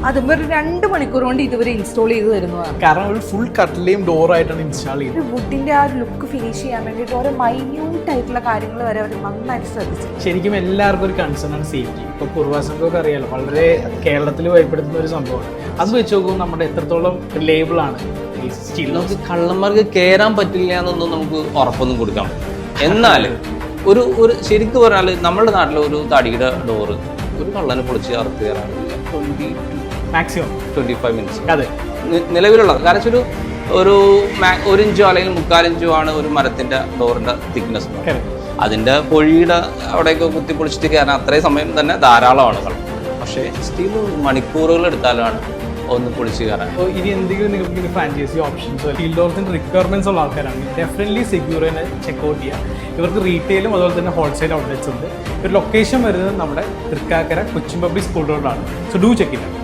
അതും ഒരു 2 മണിക്കൂർ കൊണ്ട് ഇതുവരെ ഇൻസ്റ്റാൾ ചെയ്ത് തരുന്നതാണ്. കാരണം ഒരു ഫുൾ കട്ടിലെയും ഡോറായിട്ടാണ് ഇൻസ്റ്റാൾ ചെയ്തത്. ഒരു വുഡിന്റെ ആ ലുക്ക് ഫിനിഷ് ചെയ്യാൻ വേണ്ടിയിട്ട് ഓരോ മൈന്യൂട്ട് ആയിട്ടുള്ള കാര്യങ്ങൾ വരെ അവർ നന്നായിട്ട് ശ്രദ്ധിച്ചു. ശരിക്കും എല്ലാവർക്കും ഒരു കൺസേൺ ആണ് സേഫ്റ്റി. ഇപ്പോൾ പൂർവാസംഗമൊക്കെ അറിയാലോ, വളരെ കേരളത്തിൽ ഭയപ്പെടുത്തുന്ന ഒരു സംഭവമാണ്. അത് വെച്ച് നോക്കുമ്പോൾ നമ്മുടെ എത്രത്തോളം റിലയബിൾ ആണ് ഈ സ്റ്റീൽ. നമുക്ക് കള്ളന്മാർക്ക് കയറാൻ പറ്റില്ല എന്നൊന്നും നമുക്ക് ഉറപ്പൊന്നും കൊടുക്കാൻ പറ്റും. എന്നാൽ ഒരു ശരിക്കും പറഞ്ഞാൽ നമ്മുടെ നാട്ടിലെ ഒരു തടിയുടെ ഡോറ് ഒരു കള്ളനെ പൊളിച്ച് അറുത്ത് കയറാനില്ല. 25 മിനിറ്റ്സ് അതെ നിലവിലുള്ളത്. കാരണം ഒരു 1 ഇഞ്ചോ അല്ലെങ്കിൽ 3/4 ഇഞ്ചോ ആണ് ഒരു മരത്തിന്റെ ഡോറിന്റെ തിക്നെസ്. അതിന്റെ പൊഴിയുടെ അവിടെയൊക്കെ കുത്തി പൊളിച്ചിട്ട് കയറാൻ അത്രയും സമയം തന്നെ ധാരാളമാണ് കള്ളം. പക്ഷേ സ്റ്റീൽ മണിക്കൂറുകൾ എടുത്താലാണ് ഒന്ന് പൊളിച്ച് കയറാൻ. അപ്പോൾ ഇനി എന്തെങ്കിലും നിങ്ങൾക്ക് ഫ്രാഞ്ചൈസി ഓപ്ഷൻസോ സ്റ്റീൽ ഡോർസിൻ്റെ റിക്വയർമെൻറ്റ്സ് ഉള്ള ആൾക്കാരാണെങ്കിൽ ഡെഫിനറ്റ്ലി സെക്യൂറിനെ ചെക്കൗട്ട് ചെയ്യുക. ഇവർക്ക് റീറ്റെയിലും അതുപോലെ തന്നെ ഹോൾസെയിൽ ഔട്ട്ലെറ്റ്സ് ഉണ്ട്. ഒരു ലൊക്കേഷൻ വരുന്നത് നമ്മുടെ തൃക്കാക്കര കൊച്ചിൻ പബ്ലിക് സ്കൂൾ റോഡാണ്. So do check it.